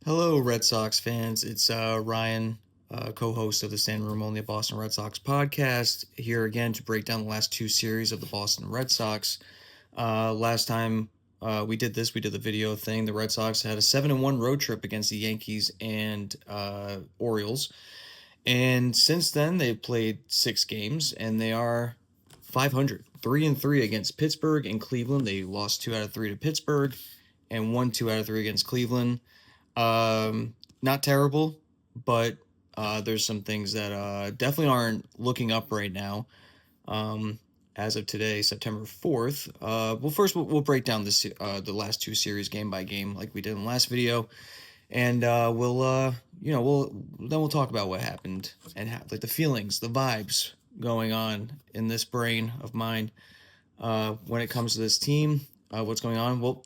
Hello, Red Sox fans. It's Ryan, co-host of the Standing Room Only Boston Red Sox podcast, here again to break down the last two series of the Boston Red Sox. Last time we did this, we did the video thing. The Red Sox had a 7-1 road trip against the Yankees and Orioles, and since then they've played 6 games and they are 500, 3-3 against Pittsburgh and Cleveland. They lost 2 out of 3 to Pittsburgh and won 2 out of 3 against Cleveland. Not terrible, but there's some things that definitely aren't looking up right now. Um, as of today, September 4th. Well, first we'll break down the last two series game by game, like we did in the last video, and we'll talk about what happened and like the feelings, the vibes going on in this brain of mine when it comes to this team. What's going on? Well,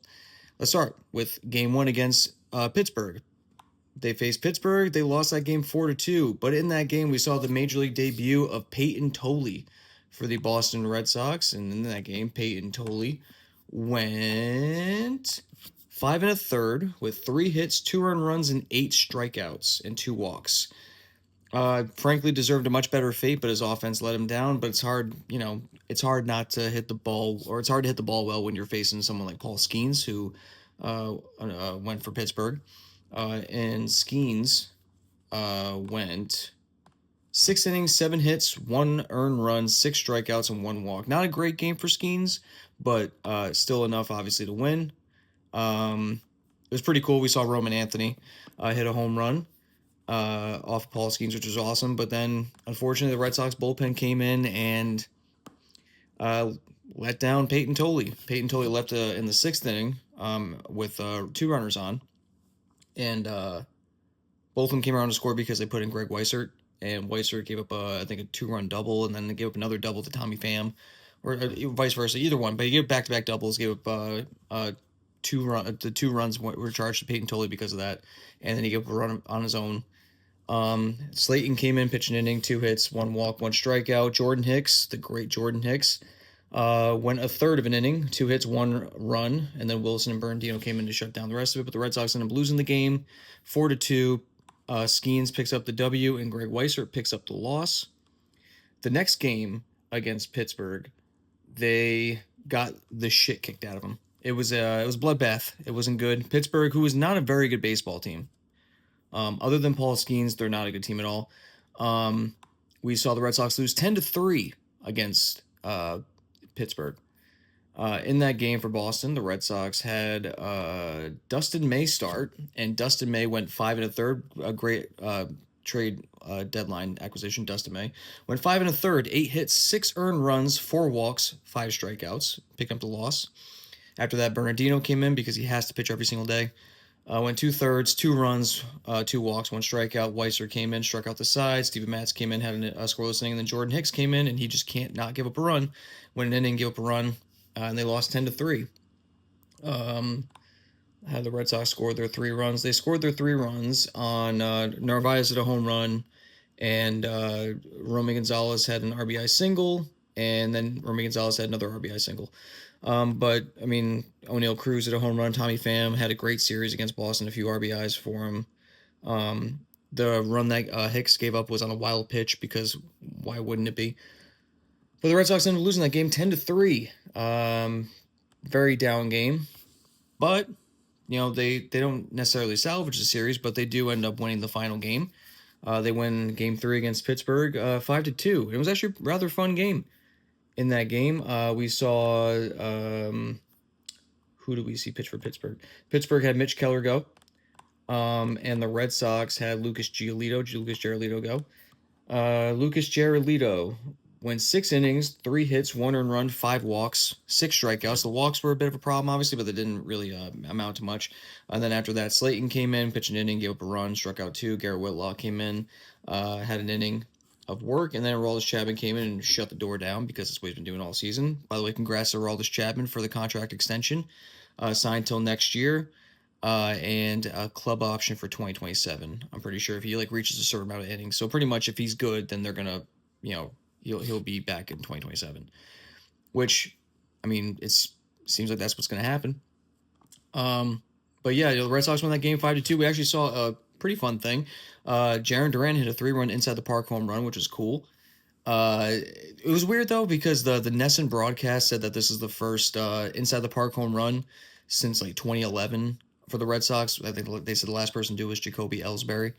let's start with game one against Pittsburgh. They faced Pittsburgh. They lost that game 4-2. But in that game, we saw the major league debut of Peyton Tolley for the Boston Red Sox. And in that game, Peyton Tolley went 5 1/3 with 3 hits, 2 earned runs, and 8 strikeouts and 2 walks. Frankly, deserved a much better fate, but his offense let him down. But it's hard, it's hard not to hit the ball, or it's hard to hit the ball well when you're facing someone like Paul Skeens, who went for Pittsburgh. And Skeens went 6 innings, 7 hits, 1 earned run, 6 strikeouts, and 1 walk. Not a great game for Skeens, but still enough, obviously, to win. It was pretty cool. We saw Roman Anthony hit a home run off Paul Skeens, which was awesome. But then, unfortunately, the Red Sox bullpen came in and let down Peyton Tolley. Peyton Tolley left in the 6th inning with 2 runners on. And both of them came around to score because they put in Greg Weissert, and Weissert gave up I think a 2-run double, and then they gave up another double to Tommy Pham, or vice versa, either one. But he gave back-to-back doubles, gave up the 2 runs were charged to Peyton Tolley because of that, and then he gave up a run on his own. Slayton came in, pitched an inning, 2 hits, 1 walk, 1 strikeout. Jordan Hicks, the great Jordan Hicks, went a third of an inning, 2 hits, 1 run, and then Wilson and Bernardino came in to shut down the rest of it. But the Red Sox ended up losing the game, 4-2. Skeens picks up the W, and Greg Weissert picks up the loss. The next game against Pittsburgh, they got the shit kicked out of them. It was bloodbath. It wasn't good. Pittsburgh, who is not a very good baseball team, other than Paul Skeens, they're not a good team at all. We saw the Red Sox lose 10-3 against Pittsburgh. In that game for Boston, the Red Sox had Dustin May start, and Dustin May went 5 1/3. A great trade deadline acquisition. Dustin May went 5 1/3, 8 hits, 6 earned runs, 4 walks, 5 strikeouts, picking up the loss. After that, Bernardino came in because he has to pitch every single day. Went 2/3, 2 runs, 2 walks, 1 strikeout. Weissert came in, struck out the side. Steven Matz came in, had a scoreless inning. And then Jordan Hicks came in, and he just can't not give up a run. Went an inning, give up a run, and they lost 10-3. Had the Red Sox scored their 3 runs. They scored their 3 runs on Narvaez at a home run, and Romy Gonzalez had an RBI single, and then Romy Gonzalez had another RBI single. But I mean, O'Neill Cruz at a home run. Tommy Pham had a great series against Boston, a few RBIs for him. The run that Hicks gave up was on a wild pitch, because why wouldn't it be? But the Red Sox ended up losing that game 10-3. Very down game, but they don't necessarily salvage the series, but they do end up winning the final game. They win game 3 against Pittsburgh 5-2. It was actually a rather fun game. In that game, we saw who did we see pitch for Pittsburgh? Pittsburgh had Mitch Keller go, and the Red Sox had Lucas Giolito go. Lucas Giolito went 6 innings, 3 hits, 1 earned run, 5 walks, 6 strikeouts. The walks were a bit of a problem, obviously, but they didn't really amount to much. And then after that, Slayton came in, pitched an inning, gave up a run, struck out 2. Garrett Whitlock came in, had an inning of work, and then Aroldis Chapman came in and shut the door down, because that's what he's been doing all season. By the way, congrats to Aroldis Chapman for the contract extension, signed till next year, and a club option for 2027. I'm pretty sure if he reaches a certain amount of innings. So pretty much if he's good, then they're gonna, he'll be back in 2027. Which, I mean, it seems like that's what's gonna happen. But yeah, the Red Sox won that game 5-2. We actually saw a pretty fun thing. Jaron Duran hit a 3-run inside the park home run, which was cool. It was weird though because the Nesson broadcast said that this is the first inside the park home run since like 2011 for the Red Sox. I think they said the last person to do was Jacoby Ellsbury.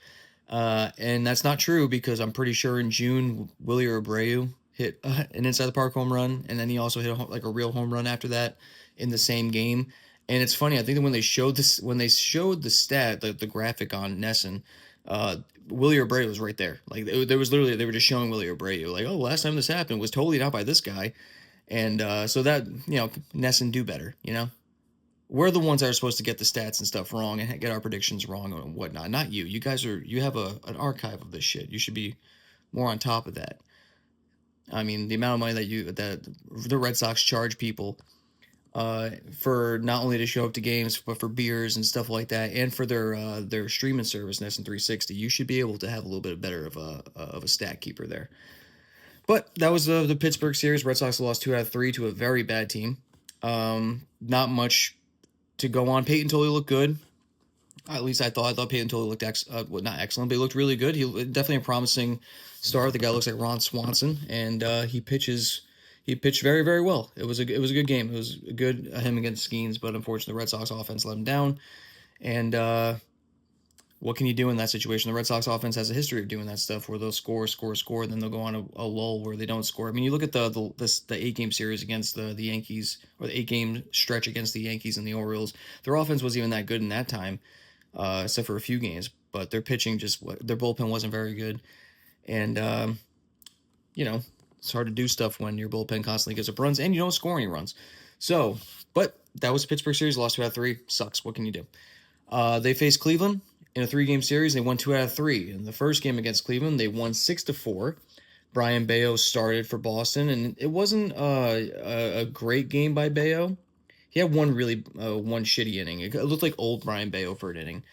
And that's not true because I'm pretty sure in June Willie Abreu hit an inside the park home run, and then he also hit like a real home run after that in the same game. And it's funny, I think that when they showed the stat, the graphic on Nesson, uh, Willie Abreu was right there. Like there was literally they were just showing Willie Abreu, like, oh, last time this happened was totally not by this guy, and so that Nesson do better. We're the ones that are supposed to get the stats and stuff wrong and get our predictions wrong and whatnot. Not you. You have an archive of this shit. You should be more on top of that. I mean, the amount of money that the Red Sox charge people for not only to show up to games but for beers and stuff like that, and for their streaming service Nesson 360. You should be able to have a little bit better of a stat keeper there. But that was the Pittsburgh series. Red Sox lost 2 out of 3 to a very bad team. Not much to go on. Peyton Toley looked good. At least I thought. Peyton Toley looked not excellent, but he looked really good. He definitely a promising start. The guy looks like Ron Swanson, and he pitches. He pitched very, very well. It was a good game. It was good him against Skeens, but unfortunately, the Red Sox offense let him down. And what can you do in that situation? The Red Sox offense has a history of doing that stuff where they'll score, and then they'll go on a lull where they don't score. I mean, you look at the 8-game series against the Yankees, or the 8-game stretch against the Yankees and the Orioles. Their offense wasn't even that good in that time, except for a few games. But their pitching their bullpen wasn't very good, and it's hard to do stuff when your bullpen constantly gives up runs and you don't score any runs. So, but that was the Pittsburgh series. Lost 2 out of 3. Sucks. What can you do? They faced Cleveland in a 3-game series. They won 2 out of 3. In the first game against Cleveland, they won 6-4. Brian Bayo started for Boston, and it wasn't a great game by Bayo. He had one shitty inning. It looked like old Brian Bayo for an inning.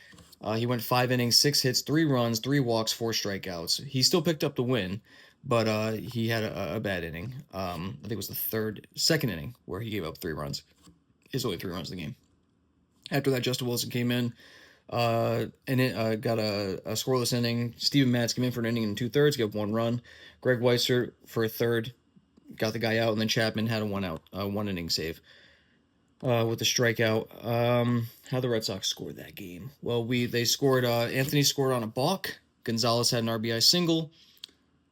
He went 5 innings, 6 hits, 3 runs, 3 walks, 4 strikeouts. He still picked up the win, but he had a bad inning. I think it was the second inning where he gave up 3 runs. It's only 3 runs in the game. After that, Justin Wilson came in, and it got a scoreless inning. Steven Matz came in for an inning and 2/3, gave up 1 run. Greg Weissert for a third, got the guy out, and then Chapman had a 1-inning save with the strikeout. How the Red Sox scored that game? Well, they scored. Anthony scored on a balk. Gonzalez had an RBI single.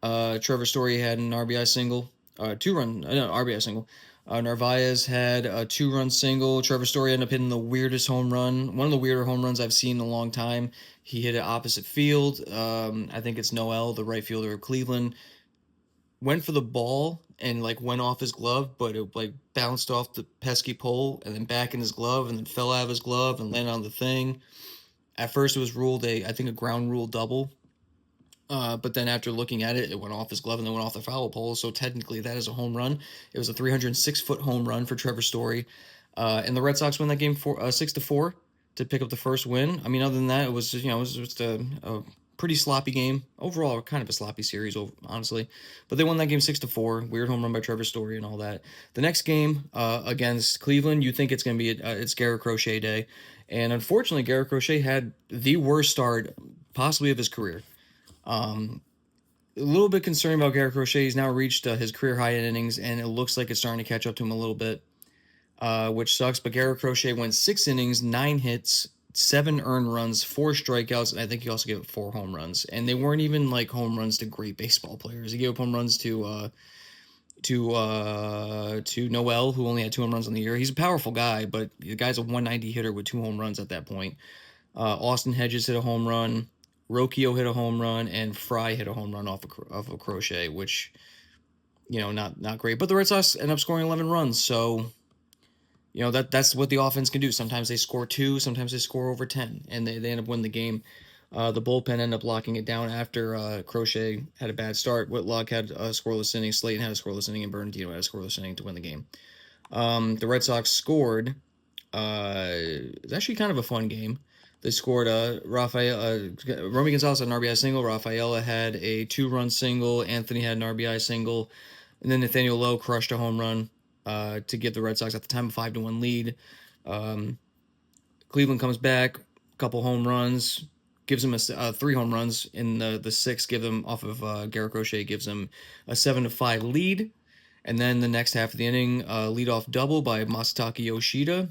Trevor Story had an RBI single. RBI single. Narvaez had a 2-run single. Trevor Story ended up hitting the weirdest home run. One of the weirder home runs I've seen in a long time. He hit it opposite field. I think it's Noel, the right fielder of Cleveland. Went for the ball and went off his glove, but it bounced off the pesky pole and then back in his glove and then fell out of his glove and landed on the thing. At first, it was ruled I think a ground rule double. But then after looking at it, it went off his glove and then went off the foul pole. So technically, that is a home run. It was a 306-foot home run for Trevor Story, and the Red Sox won that game 6-4 to pick up the first win. I mean, other than that, it was just a pretty sloppy game overall. Kind of a sloppy series, honestly. But they won that game 6-4. Weird home run by Trevor Story and all that. The next game against Cleveland, you think it's going to be it's Garrett Crochet day, and unfortunately, Garrett Crochet had the worst start possibly of his career. A little bit concerned about Garrett Crochet. He's now reached his career high in innings, and it looks like it's starting to catch up to him a little bit, which sucks. But Garrett Crochet went 6 innings, 9 hits, 7 earned runs, 4 strikeouts, and I think he also gave up 4 home runs. And they weren't even home runs to great baseball players. He gave up home runs to Noel, who only had 2 home runs on the year. He's a powerful guy, but the guy's a 190 hitter with 2 home runs at that point. Austin Hedges hit a home run. Rocchio hit a home run, and Fry hit a home run off of a Crochet, which, not great. But the Red Sox end up scoring 11 runs, so, that's what the offense can do. Sometimes they score 2, sometimes they score over 10, and they end up winning the game. The bullpen ended up locking it down after Crochet had a bad start. Whitlock had a scoreless inning, Slayton had a scoreless inning, and Bernardino had a scoreless inning to win the game. The Red Sox scored. It's actually kind of a fun game. They scored Romy Gonzalez had an RBI single. Rafaela had a 2-run single. Anthony had an RBI single. And then Nathaniel Lowe crushed a home run to give the Red Sox at the time a 5-1 lead. Cleveland comes back, couple home runs, gives them 3 home runs in the sixth. Give them off of Garrett Crochet gives them a 7-5 lead, and then the next half of the inning, leadoff double by Masataka Yoshida,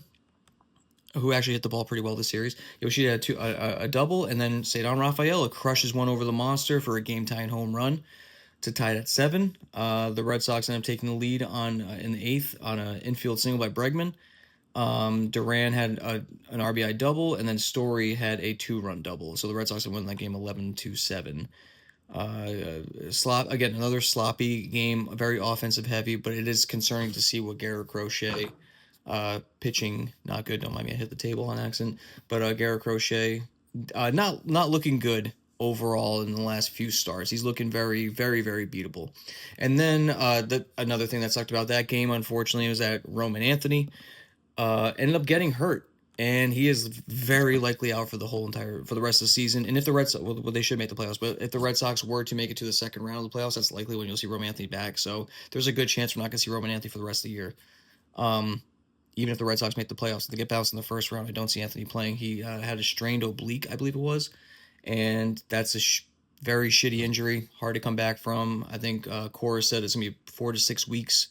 who actually hit the ball pretty well this series. Yoshida had a double, and then Cedar Rafaela crushes one over the monster for a game-tying home run to tie it at 7. The Red Sox end up taking the lead on in the 8th on an infield single by Bregman. Duran had an RBI double, and then Story had a 2-run double. So the Red Sox won that game 11-7. Again, another sloppy game, very offensive heavy, but it is concerning to see what Garrett Crochet pitching not good. Don't mind me, I hit the table on accident. But Garrett Crochet not looking good overall in the last few starts. He's looking very, very, very beatable. And then another thing that sucked about that game, unfortunately, was that Roman Anthony ended up getting hurt, and he is very likely out for the rest of the season. And if the Red Sox, well, they should make the playoffs, but if the Red Sox were to make it to the second round of the playoffs, that's likely when you'll see Roman Anthony back. So there's a good chance we're not going to see Roman Anthony for the rest of the year. Even if the Red Sox make the playoffs, if they get bounced in the first round, I don't see Anthony playing. He had a strained oblique, I believe it was, and that's a very shitty injury, hard to come back from. I think Cora said it's going to be 4 to 6 weeks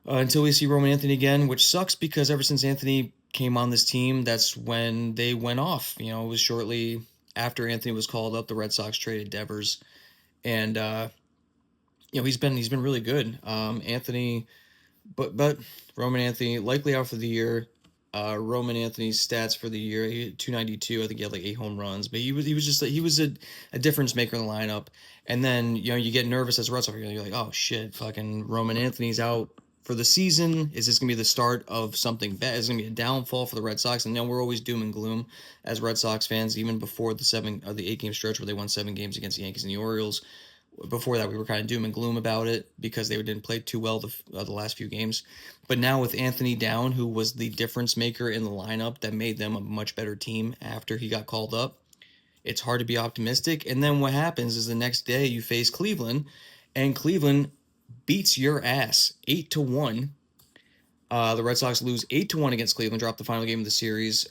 until we see Roman Anthony again, which sucks because ever since Anthony came on this team, that's when they went off. You know, it was shortly after Anthony was called up, the Red Sox traded Devers, and you know he's been really good. Anthony, but Roman Anthony likely out for the year. Roman Anthony's stats for the year: he had 292. I think he had like 8 home runs, but he was just he was a difference maker in the lineup. And then you get nervous as a Red Sox. You're like, oh shit, fucking Roman Anthony's out for the season. Is this gonna be the start of something bad? Is it gonna be a downfall for the Red Sox? And we're always doom and gloom as Red Sox fans, even before the 8 game stretch where they won 7 games against the Yankees and the Orioles. Before that, we were kind of doom and gloom about it because they didn't play too well the last few games. But now with Anthony down, who was the difference maker in the lineup that made them a much better team after he got called up, it's hard to be optimistic. And then what happens is the next day you face Cleveland, and Cleveland beats your ass 8-1. The Red Sox lose 8-1 against Cleveland, drop the final game of the series.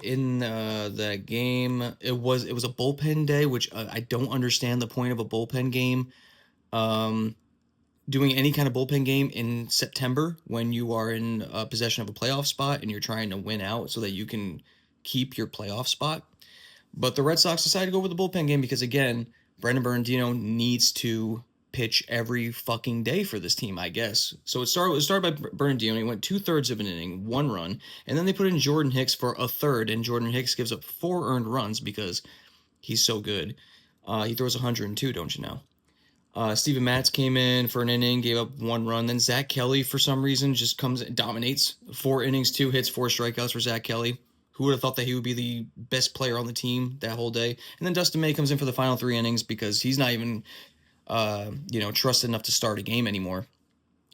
In that game, it was a bullpen day, which I don't understand the point of a bullpen game. Doing any kind of bullpen game in September when you are in possession of a playoff spot and you're trying to win out so that you can keep your playoff spot. But the Red Sox decided to go with the bullpen game because, again, Brendan Bernardino needs to pitch every fucking day for this team, I guess. So it started by Bernardino. He went 2/3 of an inning, 1 run, and then they put in Jordan Hicks for a third, and Jordan Hicks gives up 4 earned runs because he's so good. He throws 102, don't you know? Steven Matz came in for an inning, gave up 1 run. Then Zach Kelly, for some reason, just comes and dominates. 4 innings, 2 hits, 4 strikeouts for Zach Kelly. Who would have thought that he would be the best player on the team that whole day? And then Dustin May comes in for the final 3 innings because he's not even trusted enough to start a game anymore.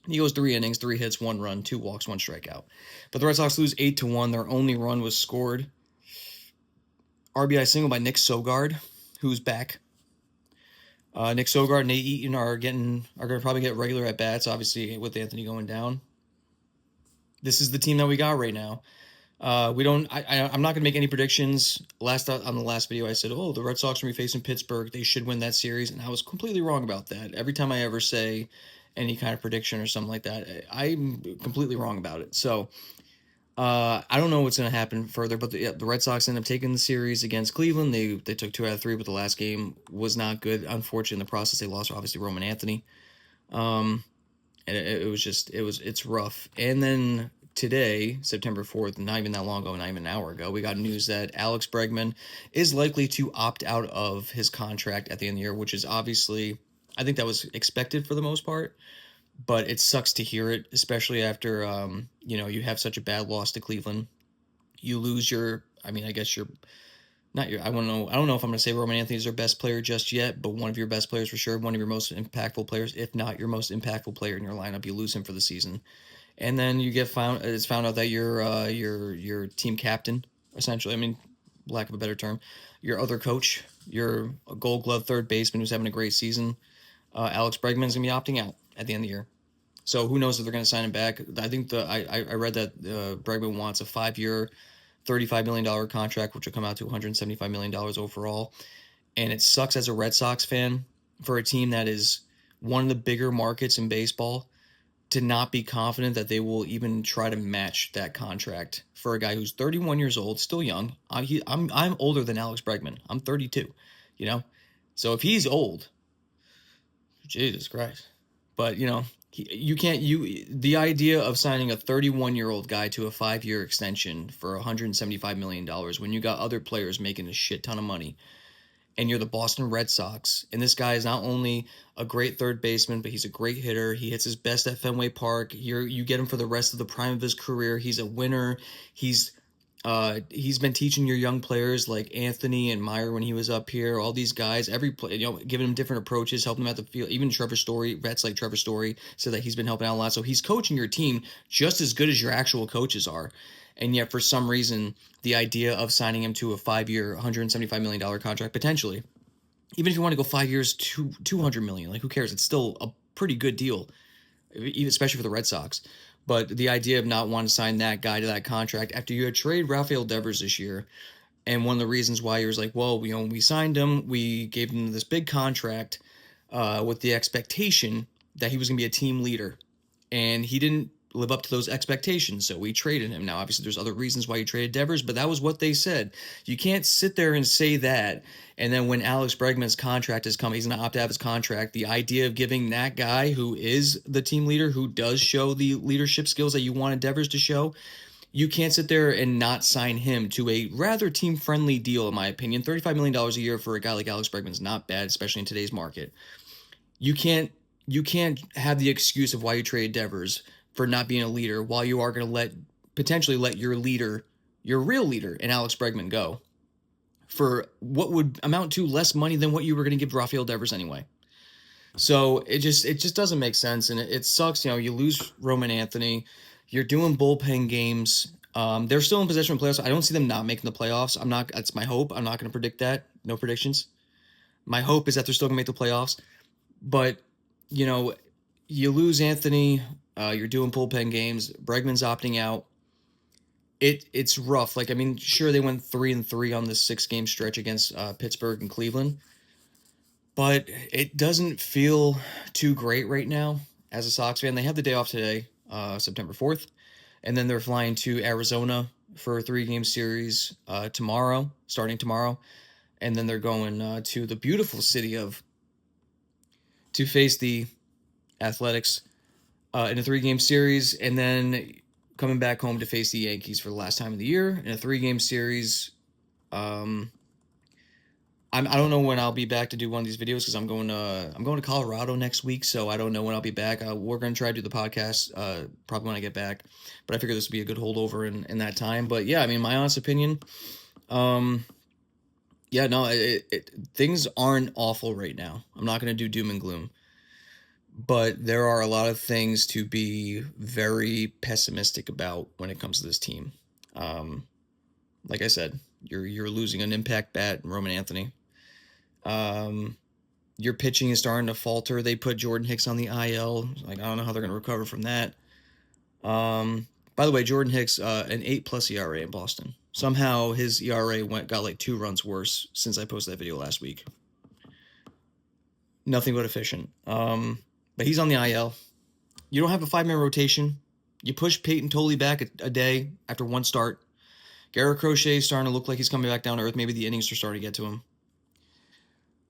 He goes 3 innings, 3 hits, 1 run, 2 walks, 1 strikeout. But the Red Sox lose 8-1. Their only run was scored. RBI single by Nick Sogard, who's back. Nick Sogard and Nate Eaton are going to probably get regular at bats. Obviously, with Anthony going down, this is the team that we got right now. I'm not gonna make any predictions. On the last video, I said, "Oh, the Red Sox are gonna be facing Pittsburgh. They should win that series," and I was completely wrong about that. Every time I ever say any kind of prediction or something like that, I'm completely wrong about it. So I don't know what's gonna happen further, but the Red Sox ended up taking the series against Cleveland. They took 2 out of 3, but the last game was not good. Unfortunately, in the process, they lost obviously Roman Anthony. And it's rough. And then today, September 4th, not even that long ago, not even an hour ago, we got news that Alex Bregman is likely to opt out of his contract at the end of the year, which is obviously, I think that was expected for the most part, but it sucks to hear it, especially after, you have such a bad loss to Cleveland. You lose I guess I don't know if I'm going to say Roman Anthony is their best player just yet, but one of your best players for sure, one of your most impactful players, if not your most impactful player in your lineup. You lose him for the season. And then it's found out that your team captain, essentially, I mean, lack of a better term, your other coach, your Gold Glove third baseman who's having a great season, Alex Bregman's gonna be opting out at the end of the year. So who knows if they're gonna sign him back? I think I read that Bregman wants a 5-year $35 million contract, which will come out to $175 million overall. And it sucks as a Red Sox fan for a team that is one of the bigger markets in baseball to not be confident that they will even try to match that contract for a guy who's 31 years old, still young. I'm older than Alex Bregman. I'm 32, you know? So if he's old, Jesus Christ. But, you can't, the idea of signing a 31-year-old guy to a 5-year extension for $175 million when you got other players making a shit ton of money and you're the Boston Red Sox, and this guy is not only a great third baseman, but he's a great hitter. He hits his best at Fenway Park. You get him for the rest of the prime of his career. He's a winner. He's been teaching your young players like Anthony and Meyer when he was up here. All these guys, every play, giving them different approaches, helping them at the field. Even Trevor Story, vets like Trevor Story, said that he's been helping out a lot. So he's coaching your team just as good as your actual coaches are. And yet, for some reason, the idea of signing him to a 5-year, $175 million contract, potentially, even if you want to go 5 years, $200 million, like who cares? It's still a pretty good deal, even especially for the Red Sox. But the idea of not wanting to sign that guy to that contract after you had traded Rafael Devers this year, and one of the reasons why he was like, well, when we signed him, we gave him this big contract with the expectation that he was going to be a team leader, and he didn't live up to those expectations, so we traded him. Now, obviously, there's other reasons why you traded Devers, but that was what they said. You can't sit there and say that, and then when Alex Bregman's contract is coming, he's going to opt out of his contract. The idea of giving that guy who is the team leader, who does show the leadership skills that you wanted Devers to show, you can't sit there and not sign him to a rather team-friendly deal, in my opinion. $35 million a year for a guy like Alex Bregman is not bad, especially in today's market. You can't have the excuse of why you traded Devers for not being a leader while you are going to potentially let your leader, your real leader, and Alex Bregman go for what would amount to less money than what you were going to give Rafael Devers anyway. So it just doesn't make sense, and it sucks. You lose Roman Anthony. You're doing bullpen games. They're still in possession of playoffs. I don't see them not making the playoffs. That's my hope. I'm not going to predict that. No predictions. My hope is that they're still going to make the playoffs. But, you lose Anthony. You're doing bullpen games. Bregman's opting out. It's rough. Sure, they went 3-3 on this 6-game stretch against Pittsburgh and Cleveland, but it doesn't feel too great right now as a Sox fan. They have the day off today, September 4th, and then they're flying to Arizona for a 3-game series starting tomorrow, and then they're going to the beautiful city to face the Athletics in a 3-game series, and then coming back home to face the Yankees for the last time of the year in a 3-game series. I don't know when I'll be back to do one of these videos because I'm going to Colorado next week, so I don't know when I'll be back. We're going to try to do the podcast probably when I get back, but I figure this would be a good holdover in that time. But yeah, my honest opinion, things aren't awful right now. I'm not going to do doom and gloom, but there are a lot of things to be very pessimistic about when it comes to this team. Like I said, you're losing an impact bat, Roman Anthony. Your pitching is starting to falter. They put Jordan Hicks on the IL. I don't know how they're going to recover from that. By the way, Jordan Hicks, an 8+ ERA in Boston. Somehow his ERA got 2 runs worse since I posted that video last week. Nothing but efficient. But he's on the IL. You don't have a 5-man rotation. You push Peyton Toley back a day after 1 start. Garrett Crochet is starting to look like he's coming back down to earth. Maybe the innings are starting to get to him.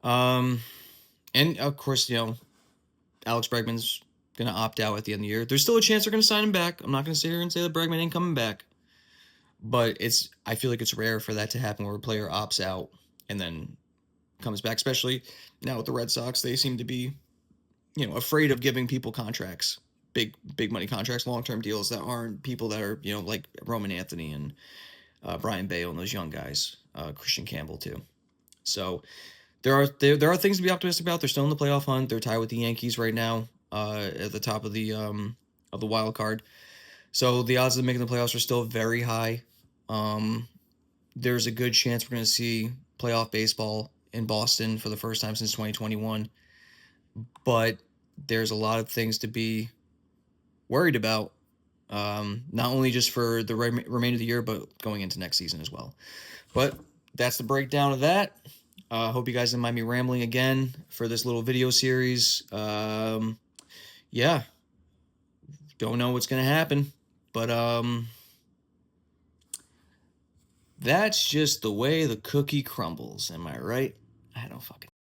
And of course, Alex Bregman's going to opt out at the end of the year. There's still a chance they're going to sign him back. I'm not going to sit here and say that Bregman ain't coming back. But I feel like it's rare for that to happen where a player opts out and then comes back, especially now with the Red Sox. They seem to be, afraid of giving people contracts, big money contracts, long-term deals that aren't people that are, like Roman Anthony and Brian Bale and those young guys, Christian Campbell too. So there are things to be optimistic about. They're still in the playoff hunt. They're tied with the Yankees right now at the top of the wild card. So the odds of making the playoffs are still very high. There's a good chance we're going to see playoff baseball in Boston for the first time since 2021. But there's a lot of things to be worried about Not only just for the remainder of the year, but going into next season as well. But that's the breakdown of that. Hope you guys didn't mind me rambling again for this little video series. Yeah, don't know what's gonna happen, but that's just the way the cookie crumbles. Am I right? I don't fucking